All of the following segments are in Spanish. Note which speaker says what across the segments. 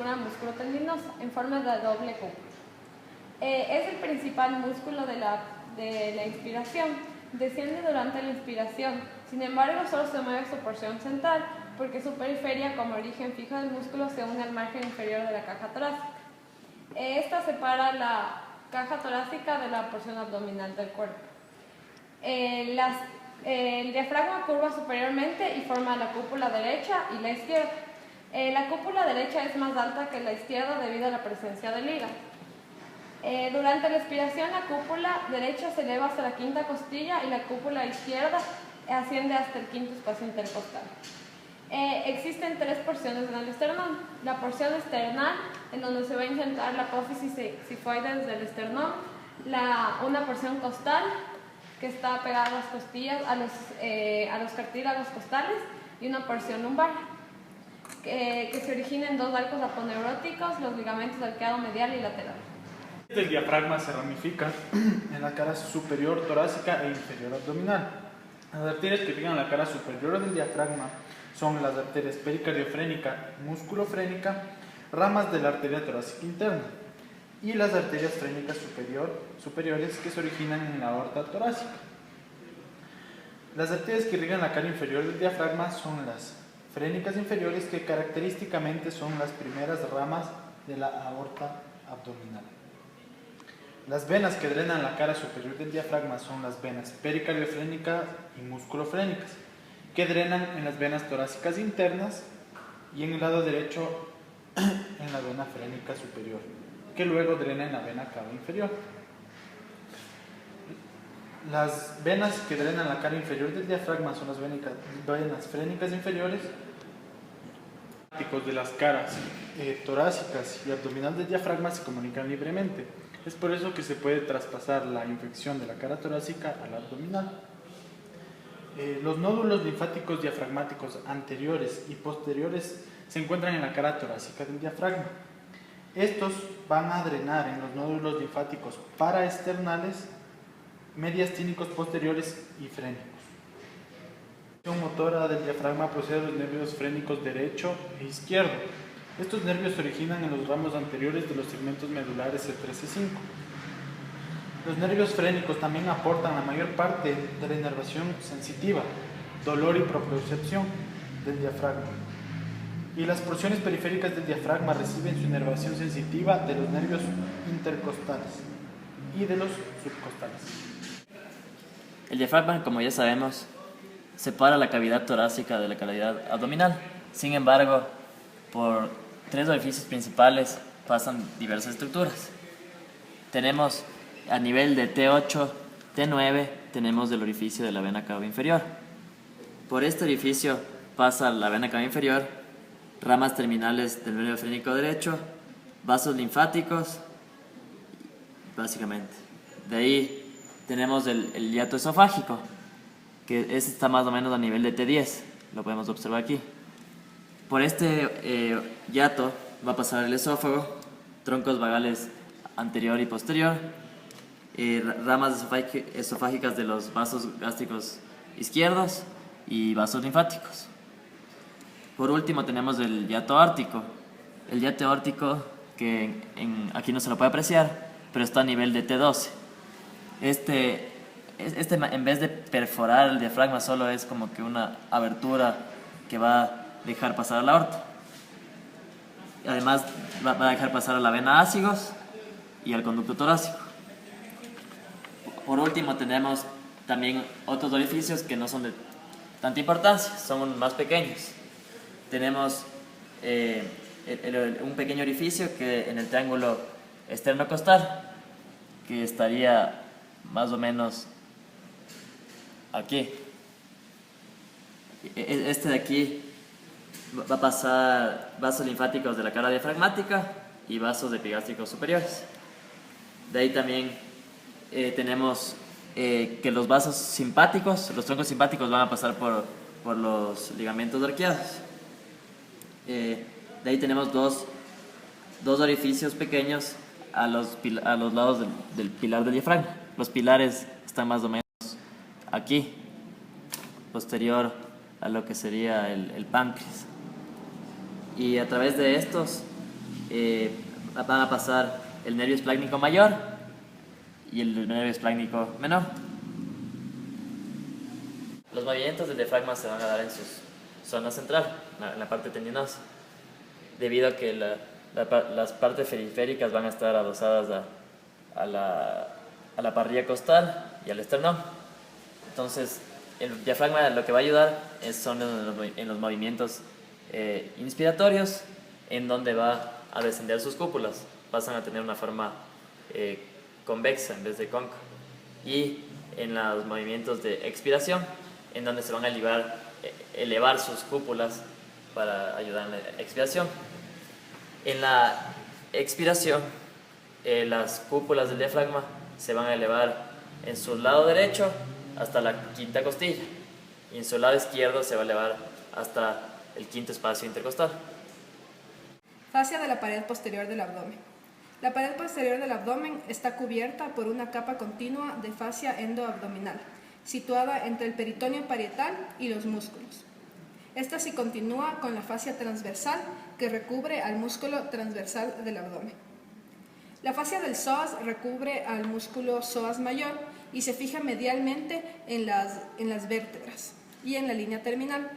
Speaker 1: estructura musculotendinosa en forma de doble cúpula. Es el principal músculo de la inspiración. Desciende durante la inspiración, sin embargo solo se mueve su porción central porque su periferia como origen fijo del músculo se une al margen inferior de la caja torácica. Esta separa la caja torácica de la porción abdominal del cuerpo. El diafragma curva superiormente y forma la cúpula derecha y la izquierda. La cúpula derecha es más alta que la izquierda debido a la presencia del hígado. Durante la expiración, la cúpula derecha se eleva hasta la quinta costilla y la cúpula izquierda asciende hasta el quinto espacio intercostal. Existen tres porciones en el esternón. La porción esternal, en donde se va a insertar la apófisis sifoides del esternón, una porción costal, que está pegada a las costillas, a los cartílagos costales, y una porción lumbar, que se origina en dos arcos aponeuróticos, los ligamentos arqueado medial y lateral.
Speaker 2: El diafragma se ramifica en la cara superior torácica e inferior abdominal. Las arterias que irrigan la cara superior del diafragma son las arterias pericardiofrénica y musculofrénica, ramas de la arteria torácica interna, y las arterias frénicas superiores que se originan en la aorta torácica. Las arterias que irrigan la cara inferior del diafragma son las frénicas inferiores, que característicamente son las primeras ramas de la aorta abdominal. Las venas que drenan la cara superior del diafragma son las venas pericardiofrénicas y musculofrénicas, que drenan en las venas torácicas internas, y en el lado derecho en la vena frénica superior, que luego drena en la vena cava inferior. Las venas que drenan la cara inferior del diafragma son las venas frénicas inferiores. De las caras torácicas y abdominal del diafragma se comunican libremente. Es por eso que se puede traspasar la infección de la cara torácica a la abdominal. Los nódulos linfáticos diafragmáticos anteriores y posteriores se encuentran en la cara torácica del diafragma. Estos van a drenar en los nódulos linfáticos paraesternales, mediastínicos posteriores y frénicos. La función motora del diafragma procede de los nervios frénicos derecho e izquierdo. Estos nervios se originan en los ramos anteriores de los segmentos medulares C3 y C5. Los nervios frénicos también aportan la mayor parte de la inervación sensitiva, dolor y propriocepción del diafragma. Y las porciones periféricas del diafragma reciben su inervación sensitiva de los nervios intercostales y de los subcostales.
Speaker 3: El diafragma, como ya sabemos, separa la cavidad torácica de la cavidad abdominal. Sin embargo, por tres orificios principales pasan diversas estructuras. Tenemos a nivel de T8, T9, tenemos el orificio de la vena cava inferior. Por este orificio pasa la vena cava inferior, ramas terminales del nervio frénico derecho, vasos linfáticos, básicamente. De ahí tenemos el hiato esofágico, que está más o menos a nivel de T10, lo podemos observar aquí. Por este hiato va a pasar el esófago, troncos vagales anterior y posterior, ramas esofágicas de los vasos gástricos izquierdos y vasos linfáticos. Por último tenemos el hiato aórtico. El hiato aórtico, que aquí no se lo puede apreciar, pero está a nivel de T12. Este en vez de perforar el diafragma, solo es como que una abertura que va a dejar pasar a la aorta. Además va a dejar pasar a la vena ácigos y al conducto torácico. Por último tenemos también otros orificios que no son de tanta importancia, son más pequeños. Tenemos un pequeño orificio que en el triángulo esternocostal, que estaría más o menos aquí. Este de aquí va a pasar vasos linfáticos de la cara diafragmática y vasos epigástricos superiores. De ahí también tenemos que los vasos simpáticos, los troncos simpáticos van a pasar por los ligamentos arqueados. De ahí tenemos dos orificios pequeños a los lados del pilar del diafragma. Los pilares están más o menos aquí, posterior a lo que sería el páncreas. Y a través de estos van a pasar el nervio esplácnico mayor y el nervio esplácnico menor. Los movimientos del diafragma se van a dar en su zona central, en la parte tendinosa, debido a que las partes periféricas van a estar adosadas a la parrilla costal y al esternón. Entonces, el diafragma lo que va a ayudar son en los movimientos inspiratorios, en donde va a descender sus cúpulas, pasan a tener una forma convexa en vez de cóncava, y en los movimientos de expiración, en donde se van a elevar sus cúpulas para ayudar en la expiración. En la expiración, las cúpulas del diafragma se van a elevar en su lado derecho hasta la quinta costilla, y en su lado izquierdo se va a elevar hasta el quinto espacio intercostal.
Speaker 4: Fascia de la pared posterior del abdomen. La pared posterior del abdomen está cubierta por una capa continua de fascia endoabdominal, situada entre el peritoneo parietal y los músculos. Esta se continúa con la fascia transversal que recubre al músculo transversal del abdomen. La fascia del psoas recubre al músculo psoas mayor y se fija medialmente en las vértebras y en la línea terminal.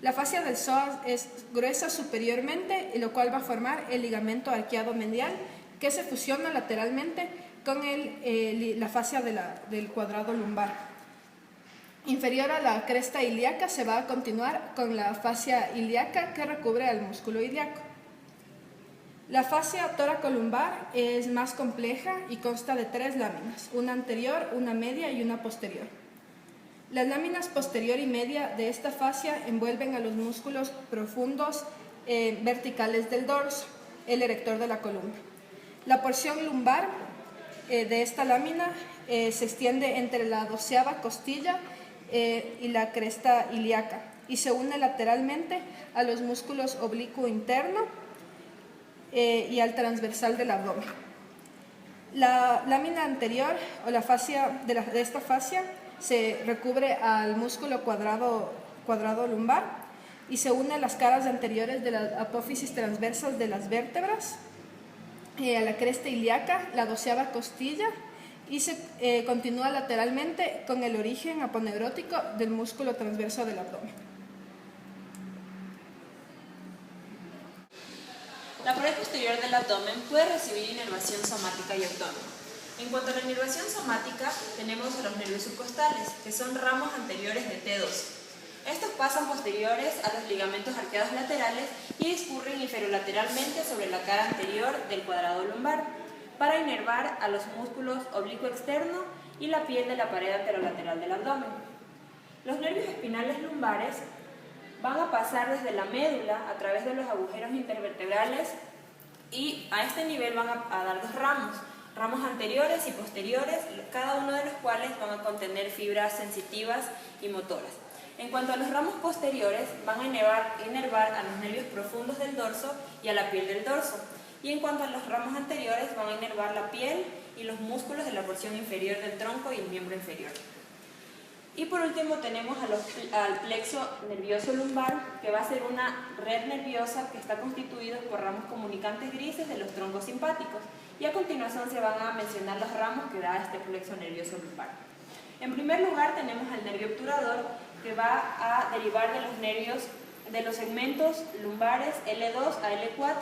Speaker 4: La fascia del psoas es gruesa superiormente, lo cual va a formar el ligamento arqueado medial que se fusiona lateralmente con la fascia del cuadrado lumbar. Inferior a la cresta ilíaca se va a continuar con la fascia ilíaca que recubre al músculo ilíaco. La fascia tóraco-lumbar es más compleja y consta de 3 láminas, una anterior, una media y una posterior. Las láminas posterior y media de esta fascia envuelven a los músculos profundos verticales del dorso, el erector de la columna. La porción lumbar de esta lámina se extiende entre la 12ª costilla y la cresta ilíaca y se une lateralmente a los músculos oblicuo interno y al transversal del abdomen. La lámina anterior o la fascia de esta fascia se recubre al músculo cuadrado lumbar y se une a las caras anteriores de las apófisis transversas de las vértebras, a la cresta ilíaca, la 12ª costilla, y se continúa lateralmente con el origen aponeurótico del músculo transverso del abdomen.
Speaker 5: La pared posterior del abdomen puede recibir inervación somática y autónoma. En cuanto a la inervación somática, tenemos los nervios subcostales, que son ramos anteriores de T2. Estos pasan posteriores a los ligamentos arqueados laterales y discurren inferolateralmente sobre la cara anterior del cuadrado lumbar, para inervar a los músculos oblicuo externo y la piel de la pared anterolateral del abdomen. Los nervios espinales lumbares van a pasar desde la médula a través de los agujeros intervertebrales y a este nivel van a dar 2 ramos anteriores y posteriores, cada uno de los cuales van a contener fibras sensitivas y motoras. En cuanto a los ramos posteriores, van a inervar a los nervios profundos del dorso y a la piel del dorso. Y en cuanto a los ramos anteriores, van a inervar la piel y los músculos de la porción inferior del tronco y el miembro inferior. Y por último tenemos al plexo nervioso lumbar, que va a ser una red nerviosa que está constituida por ramos comunicantes grises de los troncos simpáticos. Y a continuación se van a mencionar los ramos que da este plexo nervioso lumbar. En primer lugar tenemos al nervio obturador, que va a derivar de los nervios de los segmentos lumbares L2 a L4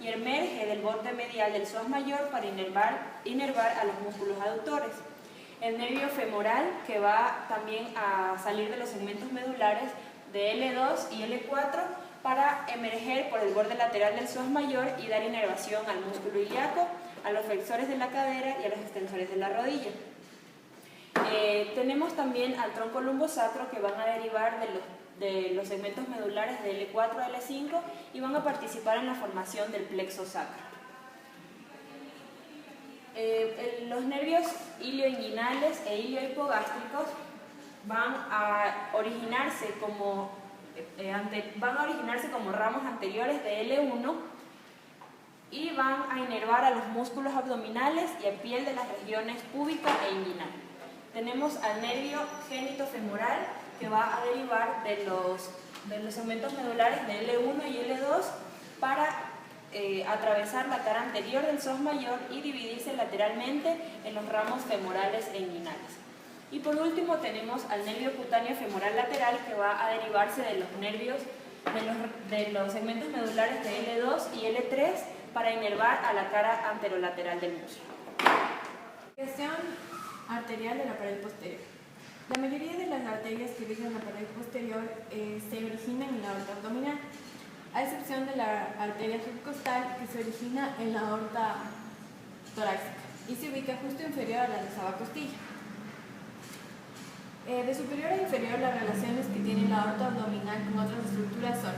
Speaker 5: y emerge del borde medial del psoas mayor para inervar a los músculos aductores. El nervio femoral, que va también a salir de los segmentos medulares de L2 y L4 para emerger por el borde lateral del psoas mayor y dar inervación al músculo ilíaco, a los flexores de la cadera y a los extensores de la rodilla. Tenemos también al tronco lumbosacro, que van a derivar de los segmentos medulares de L4 a L5 y van a participar en la formación del plexo sacro. Los nervios ilioinguinales e iliohipogástricos van a originarse como ramos anteriores de L1 y van a inervar a los músculos abdominales y a piel de las regiones púbica e inguinal. Tenemos al nervio génitofemoral, que va a derivar de los segmentos medulares de L1 y L2 para atravesar la cara anterior del psoas mayor y dividirse lateralmente en los ramos femorales e inguinales. Y por último tenemos al nervio cutáneo femoral lateral, que va a derivarse de los nervios de los segmentos medulares de L2 y L3 para inervar a la cara anterolateral del músculo.
Speaker 4: Irrigación arterial de la pared posterior. La mayoría de las arterias que irrigan la pared posterior se originan en la aorta abdominal, a excepción de la arteria subcostal, que se origina en la aorta torácica y se ubica justo inferior a la dorsal costilla. De superior a inferior, las relaciones que tiene la aorta abdominal con otras estructuras son: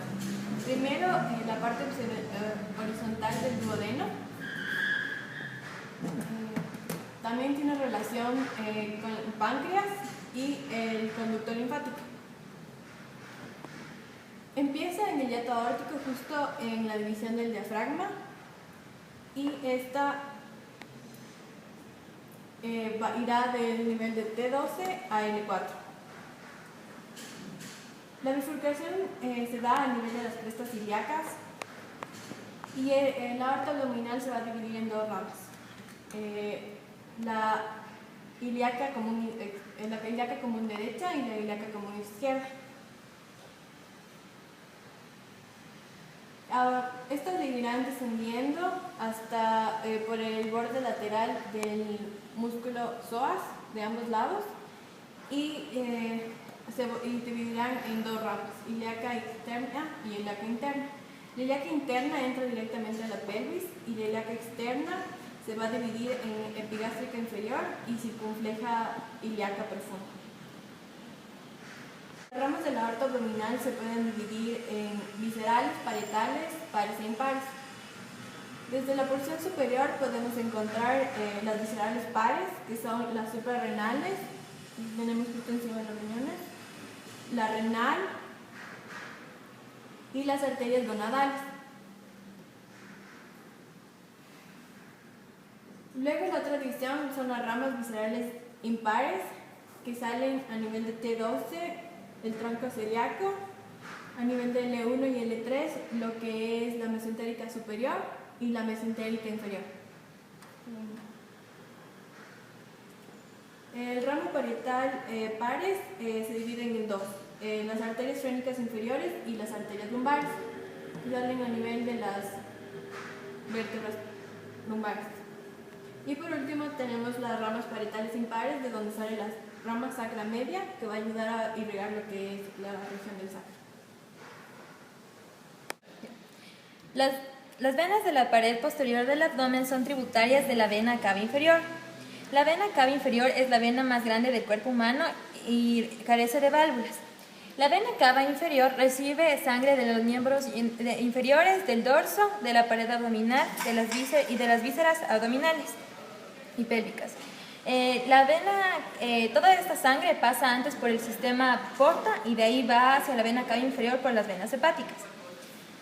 Speaker 4: primero, la parte horizontal del duodeno. También tiene relación con el páncreas y el conducto linfático. Empieza en el hiato aórtico, justo en la división del diafragma, y esta irá del nivel de T12 a L4. La bifurcación se da a nivel de las crestas ilíacas y la aorta abdominal se va a dividir en dos ramas. La ilíaca común derecha y la ilíaca común izquierda. Estas irán descendiendo hasta por el borde lateral del músculo psoas de ambos lados y se dividirán en dos ramas: ilíaca externa y ilíaca interna. La ilíaca interna entra directamente a la pelvis y la ilíaca externa se va a dividir en epigástrica inferior y circunfleja ilíaca profunda. Las ramas de la aorta abdominal se pueden dividir en viscerales, parietales, pares e impares. Desde la porción superior podemos encontrar las viscerales pares, que son las suprarrenales, tenemos justo encima de los riñones, la renal y las arterias gonadales. Luego la otra división son las ramas viscerales impares, que salen a nivel de T12, el tronco celíaco, a nivel de L1 y L3, lo que es la mesentérica superior y la mesentérica inferior. El ramo parietal pares se dividen en dos: las arterias frénicas inferiores y las arterias lumbares, que salen a nivel de las vértebras lumbares. Y por último tenemos las ramas parietales impares, de donde sale la rama sacra media, que va a ayudar a irrigar lo que es la región del sacro.
Speaker 6: Las venas de la pared posterior del abdomen son tributarias de la vena cava inferior. La vena cava inferior es la vena más grande del cuerpo humano y carece de válvulas. La vena cava inferior recibe sangre de los miembros inferiores, del dorso, de la pared abdominal y de las vísceras abdominales y pélvicas. Toda esta sangre pasa antes por el sistema porta y de ahí va hacia la vena cava inferior por las venas hepáticas.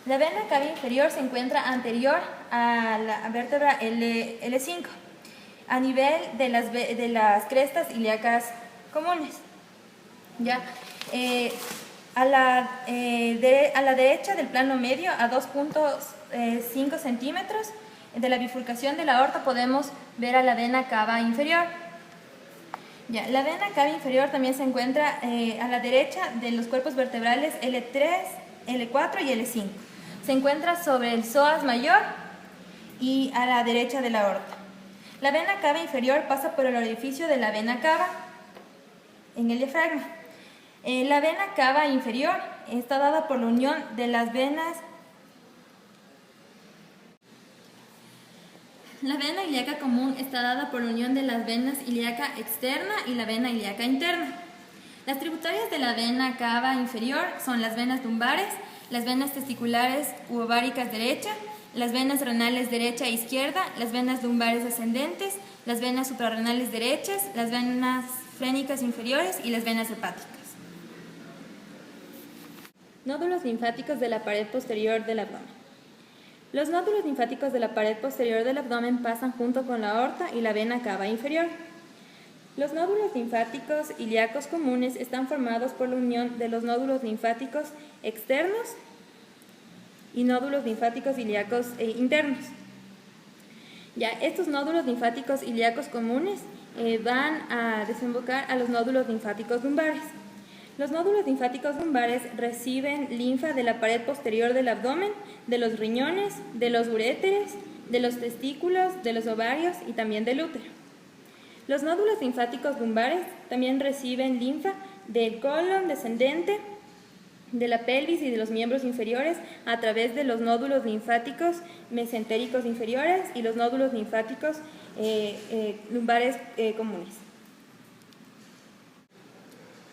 Speaker 6: La vena cava inferior se encuentra anterior a la vértebra L5, a nivel de las crestas ilíacas comunes. ¿Ya? A la derecha del plano medio, a 2.5 centímetros de la bifurcación de la aorta, podemos ver a la vena cava inferior. Ya, la vena cava inferior también se encuentra a la derecha de los cuerpos vertebrales L3, L4 y L5. Se encuentra sobre el psoas mayor y a la derecha de la aorta. La vena cava inferior pasa por el orificio de la vena cava en el diafragma. La vena cava inferior está dada por la unión de las venas. La vena ilíaca común está dada por la unión de las venas ilíaca externa y la vena ilíaca interna. Las tributarias de la vena cava inferior son las venas lumbares, las venas testiculares u ováricas derecha, las venas renales derecha e izquierda, las venas lumbares ascendentes, las venas suprarrenales derechas, las venas frénicas inferiores y las venas hepáticas. Nódulos linfáticos de la pared posterior del abdomen. Los nódulos linfáticos de la pared posterior del abdomen pasan junto con la aorta y la vena cava inferior. Los nódulos linfáticos ilíacos comunes están formados por la unión de los nódulos linfáticos externos y nódulos linfáticos ilíacos internos. Ya, estos nódulos linfáticos ilíacos comunes van a desembocar a los nódulos linfáticos lumbares. Los nódulos linfáticos lumbares reciben linfa de la pared posterior del abdomen, de los riñones, de los uréteres, de los testículos, de los ovarios y también del útero. Los nódulos linfáticos lumbares también reciben linfa del colon descendente, de la pelvis y de los miembros inferiores a través de los nódulos linfáticos mesentéricos inferiores y los nódulos linfáticos lumbares comunes.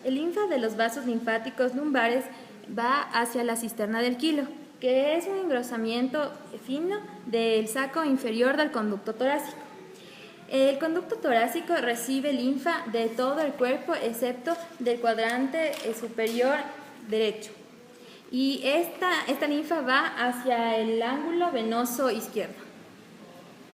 Speaker 6: El linfa de los vasos linfáticos lumbares va hacia la cisterna del quilo, que es un engrosamiento fino del saco inferior del conducto torácico. El conducto torácico recibe linfa de todo el cuerpo excepto del cuadrante superior derecho. Y esta linfa va hacia el ángulo venoso izquierdo.